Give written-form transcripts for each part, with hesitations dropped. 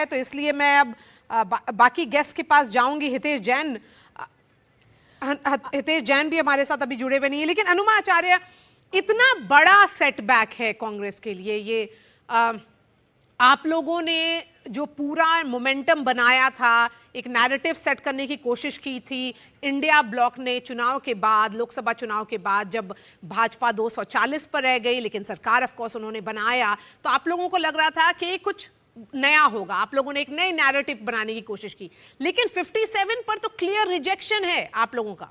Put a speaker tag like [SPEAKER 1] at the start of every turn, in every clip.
[SPEAKER 1] तो इसलिए मैं अब बाकी गेस्ट के पास जाऊंगी। हितेश जैन भी हमारे साथ अभी जुड़े हुए नहीं है। लेकिन अनुमा आचार्य, इतना बड़ा सेटबैक है कांग्रेस के लिए ये, आप लोगों ने जो पूरा मोमेंटम बनाया था, एक नैरेटिव सेट करने की कोशिश की थी इंडिया ब्लॉक ने चुनाव के बाद, लोकसभा चुनाव के बाद, जब भाजपा 240 पर रह गई, लेकिन सरकार ऑफ कोर्स उन्होंने बनाया, तो आप लोगों को लग रहा था कि कुछ नया होगा, आप लोगों ने एक नई नैरेटिव बनाने की कोशिश की। लेकिन 57 पर तो क्लियर रिजेक्शन है आप लोगों का,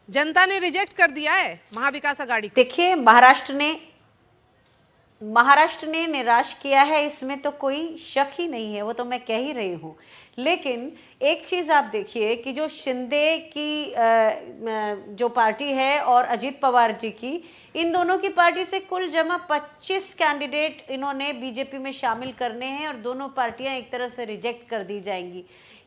[SPEAKER 1] जनता ने रिजेक्ट कर दिया है महाविकास आघाड़ी को।
[SPEAKER 2] देखिए, महाराष्ट्र ने निराश किया है, इसमें तो कोई शक ही नहीं है, वो तो मैं कह ही रही हूँ। लेकिन एक चीज़ आप देखिए कि जो शिंदे की जो पार्टी है और अजीत पवार जी की, इन दोनों की पार्टी से कुल जमा 25 कैंडिडेट इन्होंने बीजेपी में शामिल करने हैं और दोनों पार्टियां एक तरह से रिजेक्ट कर दी जाएंगी।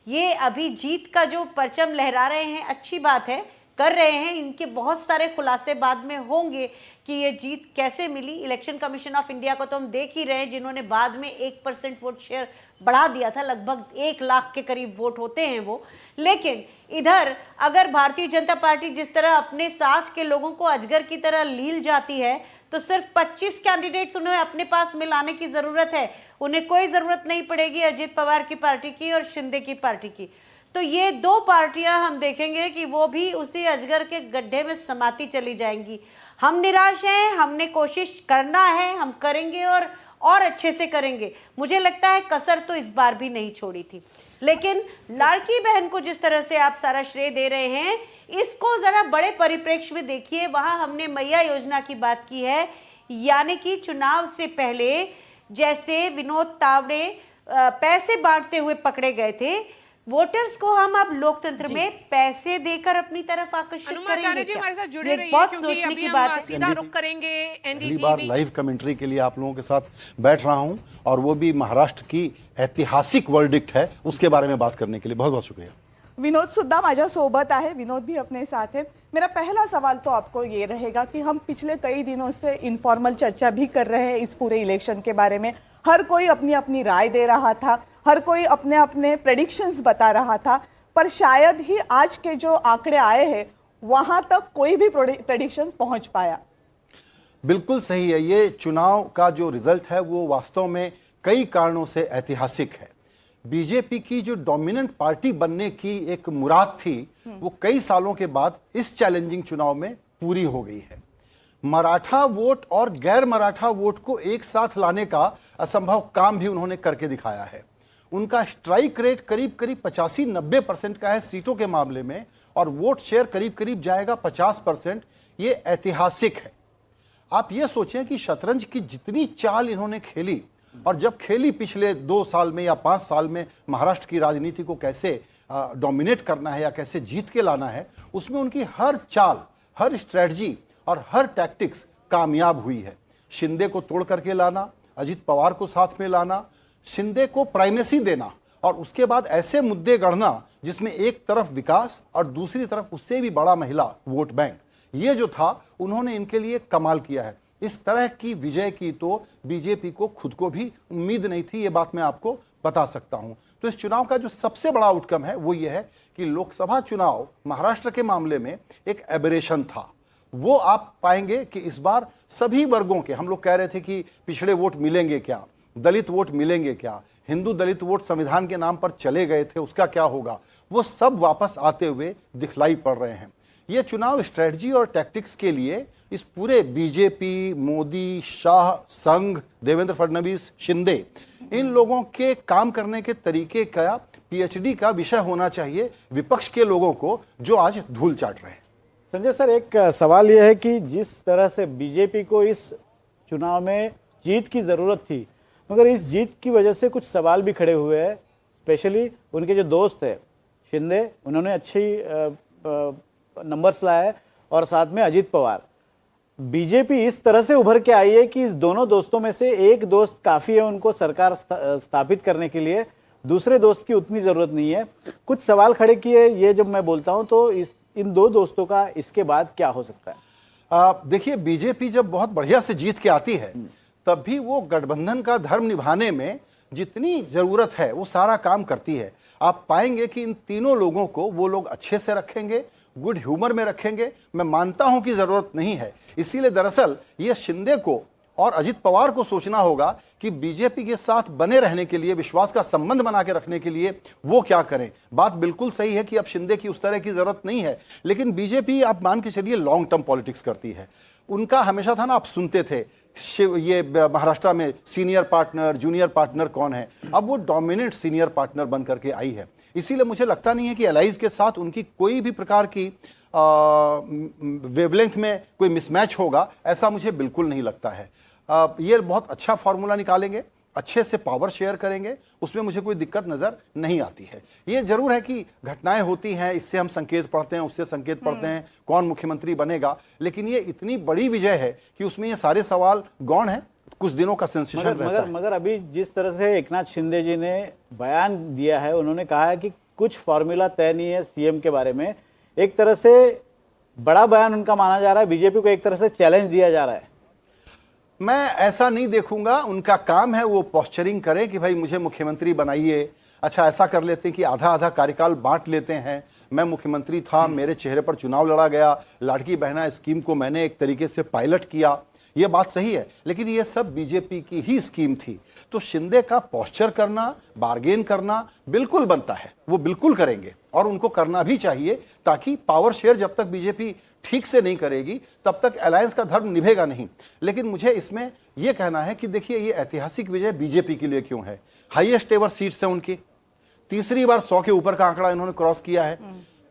[SPEAKER 2] ये अभी जीत का जो परचम लहरा रहे हैं, अच्छी बात है, कर रहे हैं। इनके बहुत सारे खुलासे बाद में होंगे कि ये जीत कैसे मिली। इलेक्शन कमीशन ऑफ इंडिया को तो हम देख ही रहे हैं, जिन्होंने बाद में 1% वोट शेयर बढ़ा दिया था, लगभग 1 लाख के करीब वोट होते हैं वो। लेकिन इधर अगर भारतीय जनता पार्टी जिस तरह अपने साथ के लोगों को अजगर की तरह लील जाती है, तो सिर्फ 25 कैंडिडेट्स उन्हें अपने पास मिलाने की जरूरत है। उन्हें कोई जरूरत नहीं पड़ेगी अजीत पवार की पार्टी की और शिंदे की पार्टी की। तो ये दो पार्टियां हम देखेंगे कि वो भी उसी अजगर के गड्ढे में समाती चली जाएंगी। हम निराश हैं, हमने कोशिश करना है, हम करेंगे और अच्छे से करेंगे। मुझे लगता है कसर तो इस बार भी नहीं छोड़ी थी। लेकिन लाड़की बहन को जिस तरह से आप सारा श्रेय दे रहे हैं, इसको जरा बड़े परिप्रेक्ष्य में देखिए। वहां हमने मैया योजना की बात की है, यानी कि चुनाव से पहले जैसे विनोद तावड़े पैसे बांटते हुए पकड़े गए थे, वोटर्स को हम अब लोकतंत्र में पैसे देकर अपनी तरफ आकर्षित करेंगे क्या?
[SPEAKER 1] हमारे साथ जुड़े रहिए,
[SPEAKER 2] बहुत
[SPEAKER 1] क्योंकि
[SPEAKER 2] सोचने
[SPEAKER 1] अभी
[SPEAKER 2] की
[SPEAKER 1] हम
[SPEAKER 2] बात है।
[SPEAKER 1] सीधा रुख करेंगे
[SPEAKER 3] पहली बार लाइव कमेंट्री के लिए आप लोगों के साथ बैठ रहा हूं, और वो भी महाराष्ट्र की ऐतिहासिक वर्डिक्ट है, उसके बारे में बात करने के लिए बहुत बहुत शुक्रिया।
[SPEAKER 4] विनोद सुद्धा माझ्या सोबत आहे, विनोद भी अपने साथ है। मेरा पहला सवाल तो आपको ये रहेगा कि हम पिछले कई दिनों से इनफॉर्मल चर्चा भी कर रहे हैं इस पूरे इलेक्शन के बारे में। हर कोई अपनी अपनी राय दे रहा था, हर कोई अपने अपने प्रेडिक्शंस बता रहा था, पर शायद ही आज के जो आंकड़े आए हैं वहां तक कोई भी प्रेडिक्शंस पहुंच पाया।
[SPEAKER 3] बिल्कुल सही है। ये चुनाव का जो रिजल्ट है वो वास्तव में कई कारणों से ऐतिहासिक है। बीजेपी की जो डोमिनेंट पार्टी बनने की एक मुराद थी, वो कई सालों के बाद इस चैलेंजिंग चुनाव में पूरी हो गई है। मराठा वोट और गैर मराठा वोट को एक साथ लाने का असंभव काम भी उन्होंने करके दिखाया है। उनका स्ट्राइक रेट करीब करीब 85-90% का है सीटों के मामले में, और वोट शेयर करीब करीब जाएगा 50%। ये ऐतिहासिक है। आप ये सोचें कि शतरंज की जितनी चाल इन्होंने खेली, और जब खेली पिछले 2 साल में या 5 साल में महाराष्ट्र की राजनीति को कैसे डोमिनेट करना है या कैसे जीत के लाना है, उसमें उनकी हर चाल, हर स्ट्रेटजी और हर टैक्टिक्स कामयाब हुई है। शिंदे को तोड़ करके लाना, अजीत पवार को साथ में लाना, शिंदे को प्राइमेसी देना, और उसके बाद ऐसे मुद्दे गढ़ना जिसमें एक तरफ विकास और दूसरी तरफ उससे भी बड़ा महिला वोट बैंक, ये जो था उन्होंने इनके लिए कमाल किया है। इस तरह की विजय की तो बीजेपी को खुद को भी उम्मीद नहीं थी, ये बात मैं आपको बता सकता हूं। तो इस चुनाव का जो सबसे बड़ा आउटकम है वो ये है कि लोकसभा चुनाव महाराष्ट्र के मामले में एक एबरेशन था। वो आप पाएंगे कि इस बार सभी वर्गों के, हम लोग कह रहे थे कि पिछड़े वोट मिलेंगे क्या, दलित वोट मिलेंगे क्या, हिंदू दलित वोट संविधान के नाम पर चले गए थे उसका क्या होगा, वो सब वापस आते हुए दिखलाई पड़ रहे हैं। ये चुनाव स्ट्रेटजी और टैक्टिक्स के लिए इस पूरे बीजेपी, मोदी, शाह, संघ, देवेंद्र फडणवीस, शिंदे, इन लोगों के काम करने के तरीके का पीएचडी का विषय होना चाहिए विपक्ष के लोगों को, जो आज धूल चाट रहे हैं।
[SPEAKER 5] संजय सर, एक सवाल यह है कि जिस तरह से बीजेपी को इस चुनाव में जीत की ज़रूरत थी, मगर इस जीत की वजह से कुछ सवाल भी खड़े हुए हैं। स्पेशली उनके जो दोस्त है शिंदे, उन्होंने अच्छी नंबर्स लाए, और साथ में अजीत पवार। बीजेपी इस तरह से उभर के आई है कि इस दोनों दोस्तों में से एक दोस्त काफ़ी है उनको सरकार स्थापित करने के लिए, दूसरे दोस्त की उतनी ज़रूरत नहीं है। कुछ सवाल खड़े किए, ये जब मैं बोलता हूँ तो इन दो दोस्तों का इसके बाद क्या हो सकता है?
[SPEAKER 3] देखिए, बीजेपी जब बहुत बढ़िया से जीत के आती है, तब भी वो गठबंधन का धर्म निभाने में जितनी जरूरत है वो सारा काम करती है। आप पाएंगे कि इन तीनों लोगों को वो लोग अच्छे से रखेंगे, गुड ह्यूमर में रखेंगे। मैं मानता हूं कि जरूरत नहीं है, इसीलिए दरअसल ये शिंदे को और अजित पवार को सोचना होगा कि बीजेपी के साथ बने रहने के लिए, विश्वास का संबंध बना के रखने के लिए वो क्या करें। बात बिल्कुल सही है कि अब शिंदे की उस तरह की जरूरत नहीं है, लेकिन बीजेपी आप मान के चलिए लॉन्ग टर्म पॉलिटिक्स करती है। उनका हमेशा था ना, आप सुनते थे ये महाराष्ट्र में सीनियर पार्टनर जूनियर पार्टनर कौन है, अब वो डोमिनेंट सीनियर पार्टनर बन करके आई है। इसीलिए मुझे लगता नहीं है कि एलाइज के साथ उनकी कोई भी प्रकार की वेवलेंथ में कोई मिसमैच होगा, ऐसा मुझे बिल्कुल नहीं लगता है। ये बहुत अच्छा फॉर्मूला निकालेंगे, अच्छे से पावर शेयर करेंगे, उसमें मुझे कोई दिक्कत नजर नहीं आती है। ये जरूर है कि घटनाएं होती हैं, इससे हम संकेत पढ़ते हैं, उससे संकेत पढ़ते हैं कौन मुख्यमंत्री बनेगा, लेकिन ये इतनी बड़ी विजय है कि उसमें ये सारे सवाल गौण हैं। कुछ दिनों का सेंसेशन रहता है।
[SPEAKER 5] मगर अभी जिस तरह से एकनाथ शिंदे जी ने बयान दिया है, उन्होंने कहा है कि कुछ फॉर्मूला तय नहीं है सीएम के बारे में। एक तरह से बड़ा बयान उनका माना जा रहा है, बीजेपी को एक तरह से चैलेंज दिया जा रहा है।
[SPEAKER 3] मैं ऐसा नहीं देखूंगा, उनका काम है वो पोस्चरिंग करें कि भाई मुझे मुख्यमंत्री बनाइए। अच्छा, ऐसा कर लेते हैं कि आधा आधा कार्यकाल बांट लेते हैं, मैं मुख्यमंत्री था, मेरे चेहरे पर चुनाव लड़ा गया, लाड़की बहना स्कीम को मैंने एक तरीके से पायलट किया, ये बात सही है, लेकिन ये सब बीजेपी की ही स्कीम थी। तो शिंदे का पोस्चर करना, बार्गेन करना बिल्कुल बनता है, वो बिल्कुल करेंगे और उनको करना भी चाहिए, ताकि पावर शेयर जब तक बीजेपी ठीक से नहीं करेगी तब तक अलायंस का धर्म निभेगा नहीं। लेकिन मुझे इसमें यह कहना है कि देखिए, ये ऐतिहासिक विजय बीजेपी के लिए क्यों है। हाईएस्ट एवर सीट्स है उनकी, तीसरी बार 100 के ऊपर का आंकड़ा इन्होंने क्रॉस किया है।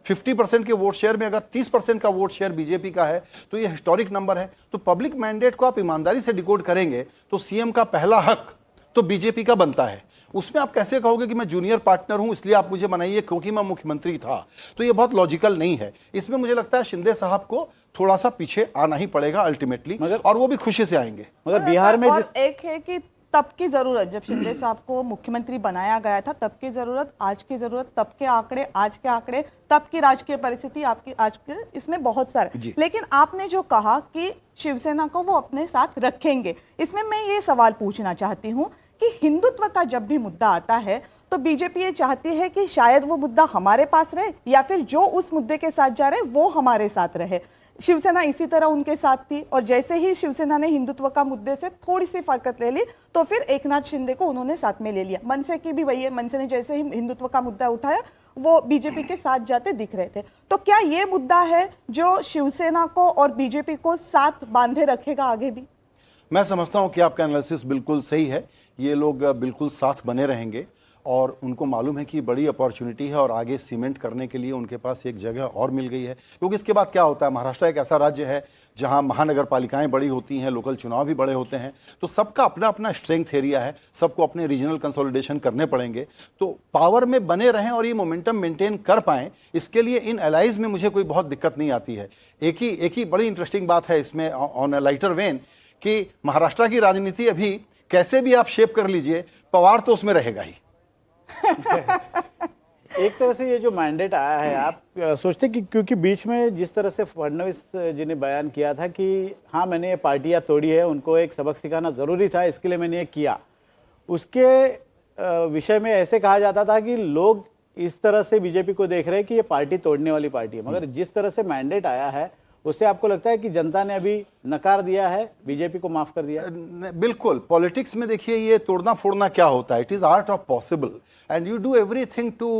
[SPEAKER 3] 50% के वोट शेयर में अगर 30% का वोट शेयर बीजेपी का है तो ये हिस्टोरिक नंबर है। तो पब्लिक मैंडेट को आप ईमानदारी से डिकोड करेंगे तो सीएम का पहला हक तो बीजेपी का बनता है। उसमें आप कैसे कहोगे कि मैं जूनियर पार्टनर हूं इसलिए आप मुझे बनाइए क्योंकि मैं मुख्यमंत्री था, तो ये बहुत लॉजिकल नहीं है। इसमें मुझे लगता है शिंदे साहब को थोड़ा सा पीछे आना ही पड़ेगा अल्टीमेटली, और वो भी खुशी से आएंगे।
[SPEAKER 5] मगर बिहार में
[SPEAKER 4] और एक है कि तब की जरूरत, जब शिंदे साहब को मुख्यमंत्री बनाया गया था, तब की जरूरत, आज की जरूरत, तब के आंकड़े, आज के आंकड़े, तब की राजकीय परिस्थिति, आपकी आज के, इसमें बहुत सारे। लेकिन आपने जो कहा कि शिवसेना को वो अपने साथ रखेंगे, इसमें मैं ये सवाल पूछना चाहती हूँ कि हिंदुत्व का जब भी मुद्दा आता है तो बीजेपी ये चाहती है कि शायद वो मुद्दा हमारे पास रहे या फिर जो उस मुद्दे के साथ जा रहे वो हमारे साथ रहे। शिवसेना इसी तरह उनके साथ थी, और जैसे ही शिवसेना ने हिंदुत्व का मुद्दे से थोड़ी सी फरकत ले ली तो फिर एकनाथ शिंदे को उन्होंने साथ में ले लिया। मनसे की भी वही है, मनसे ने जैसे ही हिंदुत्व का मुद्दा उठाया वो बीजेपी के साथ जाते दिख रहे थे। तो क्या ये मुद्दा है जो शिवसेना को और बीजेपी को साथ बांधे रखेगा आगे भी?
[SPEAKER 3] मैं समझता हूं कि आपका एनालिसिस बिल्कुल सही है। ये लोग बिल्कुल साथ बने रहेंगे और उनको मालूम है कि बड़ी अपॉर्चुनिटी है और आगे सीमेंट करने के लिए उनके पास एक जगह और मिल गई है। क्योंकि इसके बाद क्या होता है, महाराष्ट्र एक ऐसा राज्य है जहां महानगर पालिकाएं बड़ी होती हैं, लोकल चुनाव भी बड़े होते हैं, तो सबका अपना अपना स्ट्रेंथ एरिया है, सबको अपने रीजनल कंसोलिडेशन करने पड़ेंगे। तो पावर में बने रहें और ये मोमेंटम मेंटेन कर पाएं, इसके लिए इन एलाइज में मुझे कोई बहुत दिक्कत नहीं आती है। एक ही बड़ी इंटरेस्टिंग बात है इसमें ऑन अ लाइटर वेन कि महाराष्ट्र की राजनीति अभी कैसे भी आप शेप कर लीजिए, पवार तो उसमें रहेगा ही।
[SPEAKER 5] एक तरह से ये जो मैंडेट आया है, आप सोचते कि क्योंकि बीच में जिस तरह से फडणवीस जी ने बयान किया था कि हाँ मैंने ये पार्टियां तोड़ी है, उनको एक सबक सिखाना जरूरी था, इसके लिए मैंने ये किया, उसके विषय में ऐसे कहा जाता था कि लोग इस तरह से बीजेपी को देख रहे हैं कि ये पार्टी तोड़ने वाली पार्टी है। मगर जिस तरह से मैंडेट आया है उससे आपको लगता है कि जनता ने अभी नकार दिया है, बीजेपी को माफ कर दिया?
[SPEAKER 3] बिल्कुल। पॉलिटिक्स में देखिए ये तोड़ना फोड़ना क्या होता है, it is art of possible and you do everything to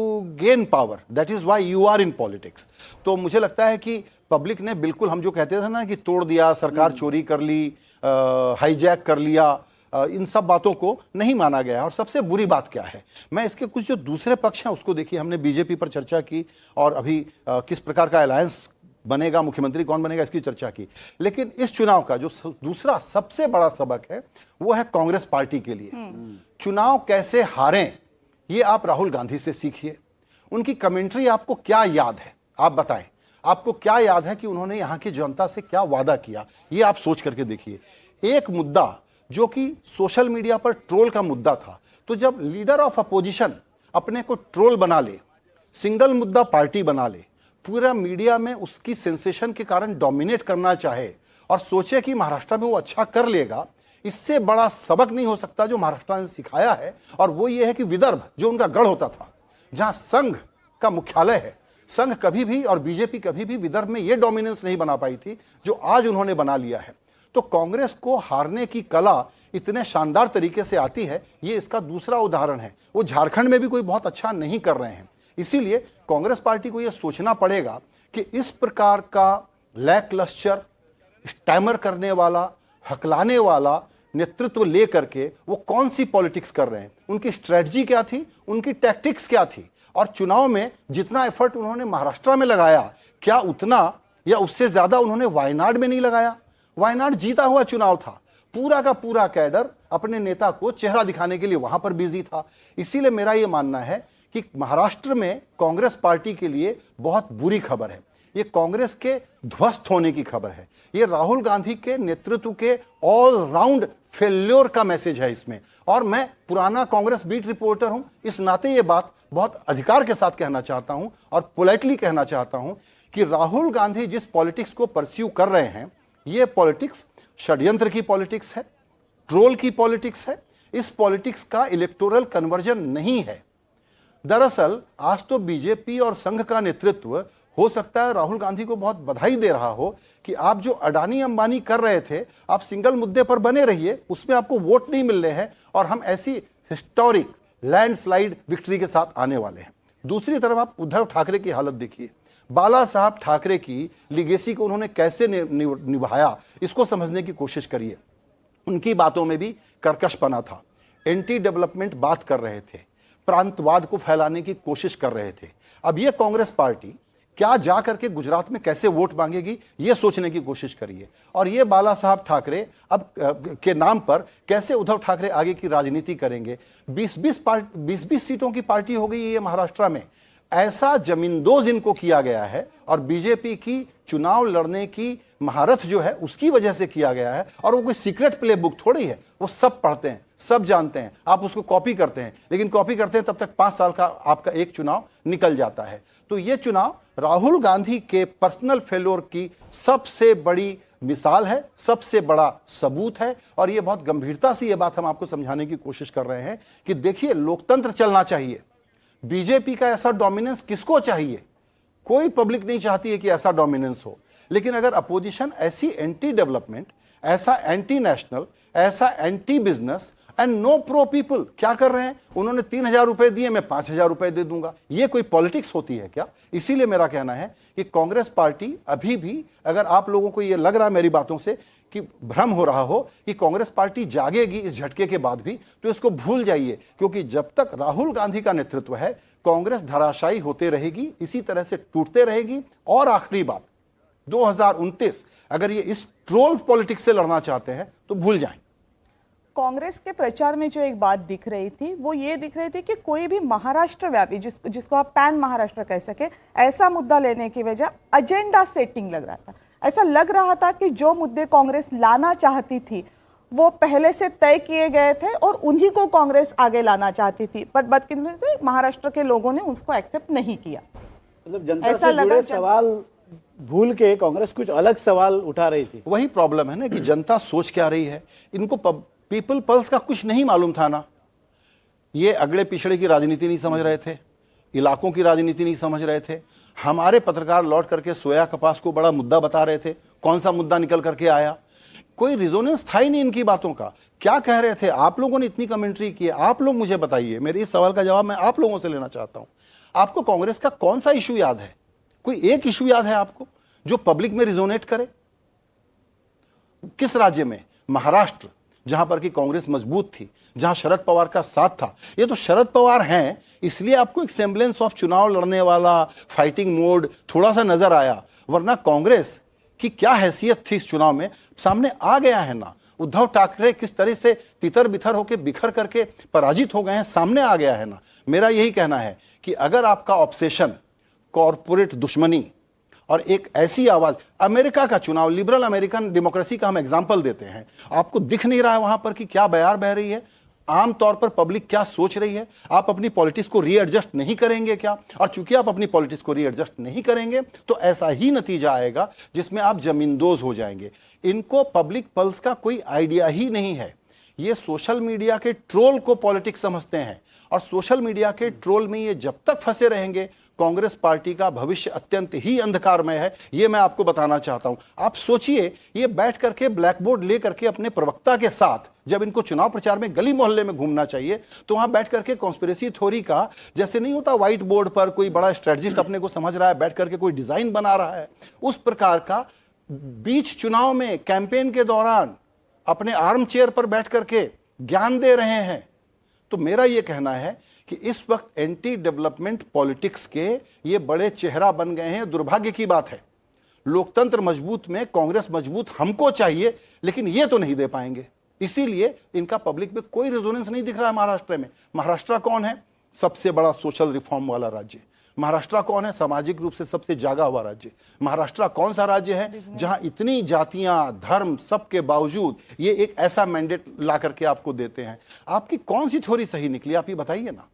[SPEAKER 3] gain power, that is why you are in politics. तो मुझे लगता है कि पब्लिक ने बिल्कुल, हम जो कहते थे ना कि तोड़ दिया, सरकार चोरी कर ली, हाईजैक कर लिया, इन सब बातों को नहीं माना गया। और सबसे बुरी बात क्या है, मैं इसके कुछ जो दूसरे पक्ष हैं उसको देखिए, हमने बीजेपी पर चर्चा की और अभी किस प्रकार का अलायंस बनेगा, मुख्यमंत्री कौन बनेगा इसकी चर्चा की, लेकिन इस चुनाव का जो दूसरा सबसे बड़ा सबक है वो है कांग्रेस पार्टी के लिए। चुनाव कैसे हारें ये आप राहुल गांधी से सीखिए। उनकी कमेंट्री आपको क्या याद है, आप बताएं, आपको क्या याद है कि उन्होंने यहां की जनता से क्या वादा किया, ये आप सोच करके देखिए। एक मुद्दा जो कि सोशल मीडिया पर ट्रोल का मुद्दा था, तो जब लीडर ऑफ अपोजिशन अपने को ट्रोल बना ले, सिंगल मुद्दा पार्टी बना ले, पूरा मीडिया में उसकी सेंसेशन के कारण डोमिनेट करना चाहे और सोचे कि महाराष्ट्र में वो अच्छा कर लेगा, इससे बड़ा सबक नहीं हो सकता जो महाराष्ट्र ने सिखाया है, और वो ये है कि विदर्भ जो उनका गढ़ होता था, जहां संघ का मुख्यालय है, संघ कभी भी और बीजेपी कभी भी विदर्भ में ये डोमिनेंस नहीं बना पाई थी जो आज उन्होंने बना लिया है। तो कांग्रेस को हारने की कला इतने शानदार तरीके से आती है, ये इसका दूसरा उदाहरण है। वो झारखंड में भी कोई बहुत अच्छा नहीं कर रहे हैं, इसीलिए कांग्रेस पार्टी को यह सोचना पड़ेगा कि इस प्रकार का लैकलस्टर, स्टैमर करने वाला, हकलाने वाला नेतृत्व लेकर के वो कौन सी पॉलिटिक्स कर रहे हैं, उनकी स्ट्रेटजी क्या थी, उनकी टैक्टिक्स क्या थी, और चुनाव में जितना एफर्ट उन्होंने महाराष्ट्र में लगाया, क्या उतना या उससे ज्यादा उन्होंने वायनाड में नहीं लगाया? वायनाड जीता हुआ चुनाव था, पूरा का पूरा कैडर अपने नेता को चेहरा दिखाने के लिए वहां पर बिजी था। इसीलिए मेरा यह मानना है कि महाराष्ट्र में कांग्रेस पार्टी के लिए बहुत बुरी खबर है, ये कांग्रेस के ध्वस्त होने की खबर है, ये राहुल गांधी के नेतृत्व के ऑल राउंड फेल्योर का मैसेज है इसमें। और मैं पुराना कांग्रेस बीट रिपोर्टर हूं, इस नाते ये बात बहुत अधिकार के साथ कहना चाहता हूं और पोलाइटली कहना चाहता हूं कि राहुल गांधी जिस पॉलिटिक्स को परस्यू कर रहे हैं, ये पॉलिटिक्स षड्यंत्र की पॉलिटिक्स है, ट्रोल की पॉलिटिक्स है। इस पॉलिटिक्स का इलेक्टोरल कन्वर्जन नहीं है। दरअसल आज तो बीजेपी और संघ का नेतृत्व हो सकता है राहुल गांधी को बहुत बधाई दे रहा हो कि आप जो अडानी अंबानी कर रहे थे, आप सिंगल मुद्दे पर बने रहिए, उसमें आपको वोट नहीं मिल रहे हैं और हम ऐसी हिस्टोरिक लैंडस्लाइड विक्ट्री के साथ आने वाले हैं। दूसरी तरफ आप उद्धव ठाकरे की हालत देखिए, बाला साहब ठाकरे की लिगेसी को उन्होंने कैसे निभाया, इसको समझने की कोशिश करिए। उनकी बातों में भी कर्कशपना था, एंटी डेवलपमेंट बात कर रहे थे, प्रांतवाद को फैलाने की कोशिश कर रहे थे। अब ये कांग्रेस पार्टी क्या जा करके गुजरात में कैसे वोट मांगेगी, ये सोचने की कोशिश करिए। और ये बाला साहब ठाकरे अब के नाम पर कैसे उद्धव ठाकरे आगे की राजनीति करेंगे। 20-20 सीटों की पार्टी हो गई ये महाराष्ट्र में, ऐसा जमींदोज इनको किया गया है और बीजेपी की चुनाव लड़ने की महारथ जो है उसकी वजह से किया गया है। और वो कोई सीक्रेट प्ले बुक थोड़ी है, वो सब पढ़ते हैं, सब जानते हैं, आप उसको कॉपी करते हैं, लेकिन कॉपी करते हैं तब तक 5 साल का आपका एक चुनाव निकल जाता है। तो ये चुनाव राहुल गांधी के पर्सनल फेल्योर की सबसे बड़ी मिसाल है, सबसे बड़ा सबूत है। और ये बहुत गंभीरता से ये बात हम आपको समझाने की कोशिश कर रहे हैं कि देखिए, लोकतंत्र चलना चाहिए। बीजेपी का ऐसा डोमिनेंस किसको चाहिए? कोई पब्लिक नहीं चाहती है कि ऐसा डोमिनेंस हो, लेकिन अगर अपोजिशन ऐसी एंटी डेवलपमेंट, ऐसा एंटी नेशनल, ऐसा anti business and no pro people क्या कर रहे हैं, उन्होंने 3,000 रुपए दिए, मैं 5,000 रुपए दे दूंगा, ये कोई पॉलिटिक्स होती है क्या? इसीलिए मेरा कहना है कि कांग्रेस पार्टी अभी भी, अगर आप लोगों को ये लग रहा है मेरी बातों से कि भ्रम हो रहा हो कि कांग्रेस पार्टी जागेगी इस झटके के बाद भी, तो इसको भूल जाइए, क्योंकि जब तक राहुल गांधी का नेतृत्व है कांग्रेस धराशायी होते रहेगी, इसी तरह से टूटते रहेगी। और आखिरी बात, 2029 अगर ये इस ट्रोल पॉलिटिक्स से लड़ना चाहते हैं तो भूल जाएं।
[SPEAKER 4] कांग्रेस के प्रचार में जो एक बात दिख रही थी वो ये दिख रही थी कि कोई भी महाराष्ट्र व्यापी, जिसको आप पैन महाराष्ट्र कह सके, ऐसा मुद्दा लेने की वजह एजेंडा सेटिंग लग रहा था। ऐसा लग रहा था कि जो मुद्दे कांग्रेस लाना चाहती थी वो पहले से तय किए गए थे और उन्हीं को कांग्रेस आगे लाना चाहती थी, पर बदकिस्मती महाराष्ट्र के लोगों ने उसको एक्सेप्ट नहीं किया।
[SPEAKER 5] मतलब जनता से जुड़े सवाल भूल के कांग्रेस कुछ अलग सवाल उठा रही थी।
[SPEAKER 3] वही प्रॉब्लम है ना कि जनता सोच क्या रही है, इनको पीपल पल्स का कुछ नहीं मालूम था ना। ये अगड़े पिछड़े की राजनीति नहीं समझ रहे थे, इलाकों की राजनीति नहीं समझ रहे थे। हमारे पत्रकार लौट करके सोया कपास को बड़ा मुद्दा बता रहे थे, कौन सा मुद्दा निकल करके आया, कोई रिजोनेंस था ही नहीं इनकी बातों का। क्या कह रहे थे आप लोगों ने, इतनी कमेंट्री की, आप लोग मुझे बताइए, मेरे इस सवाल का जवाब मैं आप लोगों से लेना चाहता हूं। आपको कांग्रेस का कौन सा इशू याद है? कोई एक इशू याद है आपको जो पब्लिक में रिजोनेट करे? किस राज्य में? महाराष्ट्र, जहां पर कि कांग्रेस मजबूत थी, जहां शरद पवार का साथ था। ये तो शरद पवार हैं, इसलिए आपको एक सेम्बलेंस ऑफ चुनाव लड़ने वाला फाइटिंग मोड थोड़ा सा नजर आया, वरना कांग्रेस की क्या हैसियत थी इस चुनाव में सामने आ गया है ना। उद्धव ठाकरे किस तरह से तितर बितर होकर बिखर करके पराजित हो गए हैं, सामने आ गया है ना। मेरा यही कहना है कि अगर आपका ऑब्सेशन कॉरपोरेट दुश्मनी और एक ऐसी आवाज, अमेरिका का चुनाव, लिबरल अमेरिकन डेमोक्रेसी का हम एग्जाम्पल देते हैं, आपको दिख नहीं रहा है वहां पर कि क्या बयार बह रही है? आमतौर पर पब्लिक क्या सोच रही है, आप अपनी पॉलिटिक्स को रीएडजस्ट नहीं करेंगे क्या? और चूंकि आप अपनी पॉलिटिक्स को रीएडजस्ट नहीं करेंगे तो ऐसा ही नतीजा आएगा जिसमें आप जमींदोज हो जाएंगे। इनको पब्लिक पल्स का कोई आइडिया ही नहीं है। ये सोशल मीडिया के ट्रोल को पॉलिटिक्स समझते हैं और सोशल मीडिया के ट्रोल में ये जब तक फंसे रहेंगे कांग्रेस पार्टी का भविष्य अत्यंत ही अंधकारमय है, ये मैं आपको बताना चाहता हूं। आप सोचिए, ये बैठ करके ब्लैक बोर्ड लेकर के अपने प्रवक्ता के साथ जब इनको चुनाव प्रचार में गली मोहल्ले में घूमना चाहिए तो वहां बैठ करके कॉन्स्पिरेसी थ्योरी का, जैसे नहीं होता व्हाइट बोर्ड पर कोई बड़ा स्ट्रेटजिस्ट अपने को समझ रहा है, बैठ करके कोई डिजाइन बना रहा है, उस प्रकार का बीच चुनाव में कैंपेन के दौरान अपने आर्म चेयर पर बैठ करके ज्ञान दे रहे हैं। तो मेरा यह कहना है कि इस वक्त एंटी डेवलपमेंट पॉलिटिक्स के ये बड़े चेहरा बन गए हैं। दुर्भाग्य की बात है, लोकतंत्र मजबूत में कांग्रेस मजबूत हमको चाहिए, लेकिन ये तो नहीं दे पाएंगे। इसीलिए इनका पब्लिक में कोई रेजोनेंस नहीं दिख रहा है। महाराष्ट्र में, महाराष्ट्र कौन है? सबसे बड़ा सोशल रिफॉर्म वाला राज्य। महाराष्ट्र कौन है? सामाजिक रूप से सबसे जागा हुआ राज्य। महाराष्ट्र कौन सा राज्य है जहां इतनी जातियां, धर्म, सबके बावजूद ये एक ऐसा मैंडेट ला करके आपको देते हैं? आपकी कौन सी थ्योरी सही निकली, आप ये बताइए ना।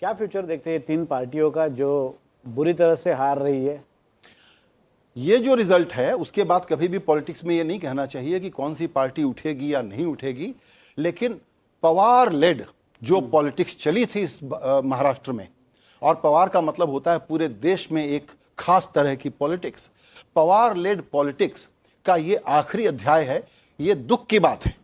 [SPEAKER 5] क्या फ्यूचर देखते हैं तीन पार्टियों का जो बुरी तरह से हार रही है?
[SPEAKER 3] ये जो रिजल्ट है उसके बाद कभी भी पॉलिटिक्स में ये नहीं कहना चाहिए कि कौन सी पार्टी उठेगी या नहीं उठेगी, लेकिन पवार लेड जो पॉलिटिक्स चली थी इस महाराष्ट्र में, और पवार का मतलब होता है पूरे देश में एक खास तरह की पॉलिटिक्स, पवार लेड पॉलिटिक्स का ये आखिरी अध्याय है। ये दुख की बात है।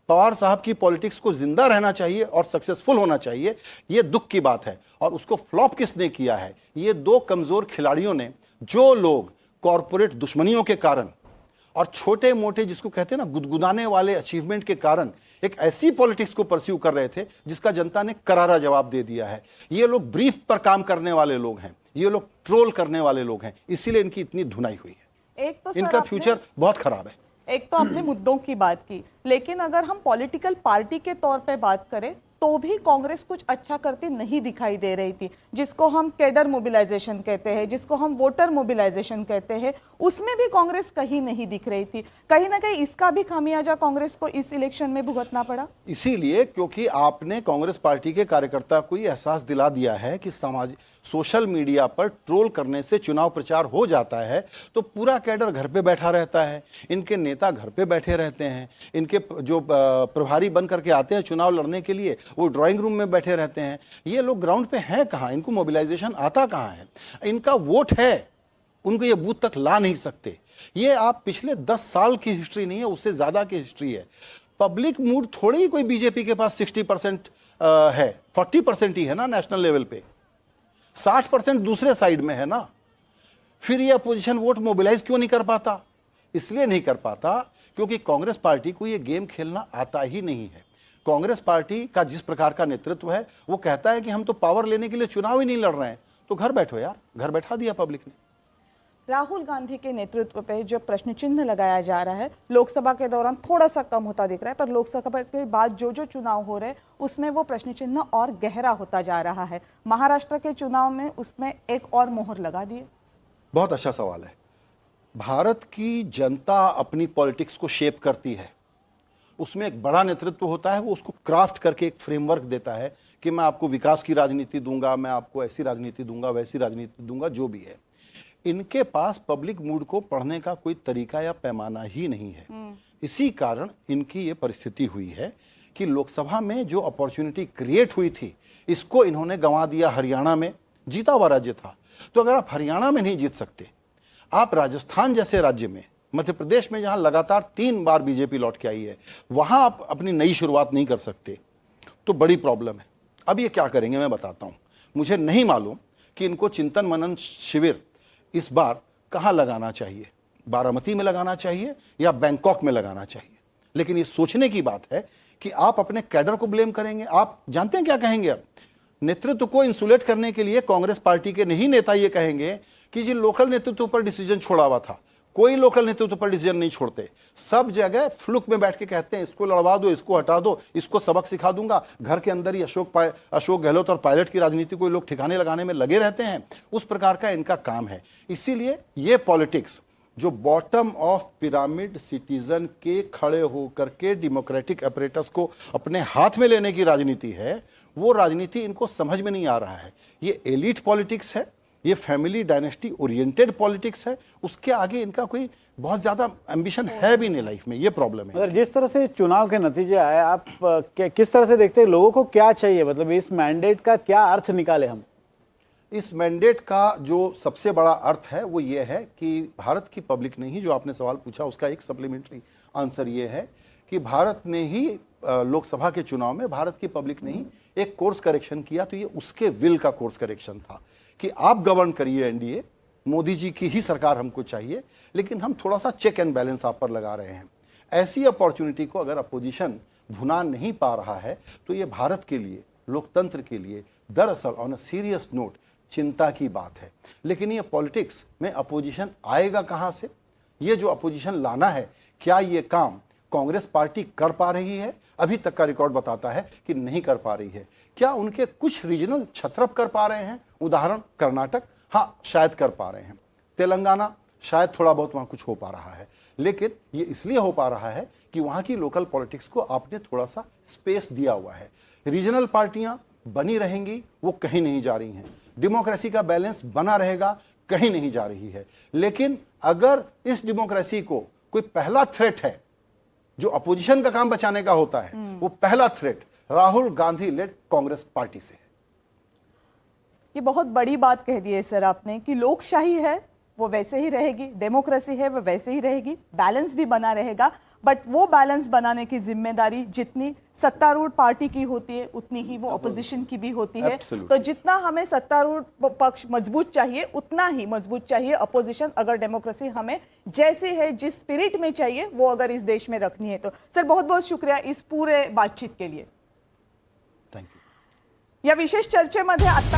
[SPEAKER 3] पवार साहब की पॉलिटिक्स को जिंदा रहना चाहिए और सक्सेसफुल होना चाहिए, ये दुख की बात है। और उसको फ्लॉप किसने किया है? ये दो कमजोर खिलाड़ियों ने, जो लोग कॉरपोरेट दुश्मनियों के कारण और छोटे मोटे जिसको कहते हैं ना गुदगुदाने वाले अचीवमेंट के कारण एक ऐसी पॉलिटिक्स को परस्यू कर रहे थे जिसका जनता ने करारा जवाब दे दिया है। ये लोग ब्रीफ पर काम करने वाले लोग हैं, ये लोग ट्रोल करने वाले लोग हैं, इसीलिए इनकी इतनी धुनाई हुई है।
[SPEAKER 4] एक तो
[SPEAKER 3] इनका फ्यूचर बहुत खराब है।
[SPEAKER 4] एक तो आपने मुद्दों की बात की, लेकिन अगर हम पॉलिटिकल पार्टी के तौर पे बात करें तो भी कांग्रेस कुछ अच्छा करती नहीं दिखाई दे रही थी। जिसको हम कैडर मोबिलाइजेशन कहते हैं, जिसको हम वोटर मोबिलाइजेशन कहते हैं, उसमें भी कांग्रेस कहीं नहीं दिख रही थी। कहीं ना कहीं इसका भी खामियाजा कांग्रेस को इस इलेक्शन में भुगतना पड़ा।
[SPEAKER 3] इसीलिए क्योंकि आपने कांग्रेस पार्टी के कार्यकर्ता को ये एहसास दिला दिया है कि समाज सोशल मीडिया पर ट्रोल करने से चुनाव प्रचार हो जाता है, तो पूरा कैडर घर पे बैठा रहता है, इनके नेता घर पे बैठे रहते हैं, इनके जो प्रभारी बन करके आते हैं चुनाव लड़ने के लिए वो ड्राइंग रूम में बैठे रहते हैं। ये लोग ग्राउंड पे हैं कहाँ? इनको मोबिलाइजेशन आता कहाँ है? इनका वोट है, उनको ये बूथ तक ला नहीं सकते। ये आप पिछले 10 साल की हिस्ट्री नहीं है, उससे ज्यादा की हिस्ट्री है। पब्लिक मूड थोड़ी ही कोई बीजेपी के पास 60% है, 40% ही है ना नेशनल लेवल पे, 60% दूसरे साइड में है ना। फिर ये अपोजिशन वोट मोबिलाइज क्यों नहीं कर पाता? इसलिए नहीं कर पाता क्योंकि कांग्रेस पार्टी को ये गेम खेलना आता ही नहीं है। कांग्रेस पार्टी का जिस प्रकार का नेतृत्व है वो कहता है कि हम तो पावर लेने के लिए चुनाव ही नहीं लड़ रहे हैं, तो घर बैठो यार, घर बैठा दिया पब्लिक ने।
[SPEAKER 4] राहुल गांधी के नेतृत्व पे जो प्रश्न चिन्ह लगाया जा रहा है, लोकसभा के दौरान थोड़ा सा कम होता दिख रहा है, पर लोकसभा के बाद जो जो चुनाव हो रहे हैं उसमें वो प्रश्न चिन्ह और गहरा होता जा रहा है। महाराष्ट्र के चुनाव में उसमें एक और मोहर लगा दिए।
[SPEAKER 3] बहुत अच्छा सवाल है। भारत की जनता अपनी पॉलिटिक्स को शेप करती है, उसमें एक बड़ा नेतृत्व होता है, वो उसको क्राफ्ट करके एक फ्रेमवर्क देता है कि मैं आपको विकास की राजनीति दूंगा, मैं आपको ऐसी राजनीति दूंगा, वैसी राजनीति दूंगा, जो भी है। इनके पास पब्लिक मूड को पढ़ने का कोई तरीका या पैमाना ही नहीं है। इसी कारण इनकी ये परिस्थिति हुई है कि लोकसभा में जो अपॉर्चुनिटी क्रिएट हुई थी इसको इन्होंने गंवा दिया। हरियाणा में जीता हुआ राज्य था, तो अगर आप हरियाणा में नहीं जीत सकते, आप राजस्थान जैसे राज्य में, मध्य प्रदेश में जहां लगातार 3 बार बीजेपी लौट के आई है, वहां आप अपनी नई शुरुआत नहीं कर सकते, तो बड़ी प्रॉब्लम है। अब ये क्या करेंगे मैं बताता हूं। मुझे नहीं मालूम कि इनको चिंतन मनन शिविर इस बार कहां लगाना चाहिए, बारामती में लगाना चाहिए या बैंकॉक में लगाना चाहिए। लेकिन ये सोचने की बात है कि आप अपने कैडर को ब्लेम करेंगे। आप जानते हैं क्या कहेंगे? अब नेतृत्व को इंसुलेट करने के लिए कांग्रेस पार्टी के नहीं नेता ये कहेंगे कि जी लोकल नेतृत्व पर डिसीजन छोड़ा हुआ था। कोई लोकल नेतृत्व पर डिसीजन नहीं छोड़ते, सब जगह फ्लुक में बैठ के कहते हैं इसको लड़वा दो, इसको हटा दो, इसको सबक सिखा दूंगा। घर के अंदर ही अशोक गहलोत और पायलट की राजनीति को लोग ठिकाने लगाने में लगे रहते हैं। उस प्रकार का इनका काम है। इसीलिए ये पॉलिटिक्स जो बॉटम ऑफ पिरामिड सिटीजन के खड़े होकर के डेमोक्रेटिक अपरेटस को अपने हाथ में लेने की राजनीति है, वो राजनीति इनको समझ में नहीं आ रहा है। ये एलीट पॉलिटिक्स है, ये फैमिली डायनेस्टी ओरिएंटेड पॉलिटिक्स है, उसके आगे इनका कोई बहुत ज्यादा एम्बिशन है भी नहीं लाइफ में, ये प्रॉब्लम है।
[SPEAKER 5] मगर जिस तरह से चुनाव के नतीजे आए, आप किस तरह से देखते हैं, लोगों को क्या चाहिए, मतलब इस मैंडेट का क्या अर्थ निकाले हम?
[SPEAKER 3] इस मैंडेट का जो सबसे बड़ा अर्थ है वो ये है कि भारत की पब्लिक ने ही, जो आपने सवाल पूछा उसका एक सप्लीमेंट्री आंसर ये है कि भारत ने ही लोकसभा के चुनाव में भारत की पब्लिक ने ही एक कोर्स करेक्शन किया, तो ये उसके विल का कोर्स करेक्शन था कि आप गवर्न करिए एनडीए, मोदी जी की ही सरकार हमको चाहिए, लेकिन हम थोड़ा सा चेक एंड बैलेंस आप पर लगा रहे हैं। ऐसी अपॉर्चुनिटी को अगर अपोजिशन भुना नहीं पा रहा है तो ये भारत के लिए, लोकतंत्र के लिए दरअसल ऑन अ सीरियस नोट चिंता की बात है। लेकिन ये पॉलिटिक्स में अपोजिशन आएगा कहां से? ये जो अपोजिशन लाना है, क्या ये काम कांग्रेस पार्टी कर पा रही है? अभी तक का रिकॉर्ड बताता है कि नहीं कर पा रही है। क्या उनके कुछ रीजनल छत्रप कर पा रहे हैं? उदाहरण कर्नाटक, हाँ शायद कर पा रहे हैं। तेलंगाना शायद थोड़ा बहुत वहां कुछ हो पा रहा है, लेकिन ये इसलिए हो पा रहा है कि वहां की लोकल पॉलिटिक्स को आपने थोड़ा सा स्पेस दिया हुआ है। रीजनल पार्टियां बनी रहेंगी, वो कहीं नहीं जा रही हैं। डेमोक्रेसी का बैलेंस बना रहेगा, कहीं नहीं जा रही है। लेकिन अगर इस डेमोक्रेसी को कोई पहला थ्रेट है, जो अपोजिशन का काम बचाने का होता है, वो पहला threat Rahul Gandhi led Congress party से है।
[SPEAKER 4] ये बहुत बड़ी बात कह दी है सर आपने कि लोकशाही है वो वैसे ही रहेगी, डेमोक्रेसी है वो वैसे ही रहेगी, बैलेंस भी बना रहेगा, बट वो बैलेंस बनाने की जिम्मेदारी जितनी सत्तारूढ़ पार्टी की होती है उतनी ही वो अपोजिशन की भी होती है।
[SPEAKER 3] Absolutely.
[SPEAKER 4] तो जितना हमें सत्तारूढ़ पक्ष मजबूत चाहिए उतना ही मजबूत चाहिए अपोजिशन, अगर डेमोक्रेसी हमें जैसे है, जिस स्पिरिट में चाहिए, वो अगर इस देश में रखनी है तो। सर बहुत बहुत शुक्रिया इस पूरे बातचीत के लिए।
[SPEAKER 3] Thank you.
[SPEAKER 4] या विशेष चर्चेमध्ये आता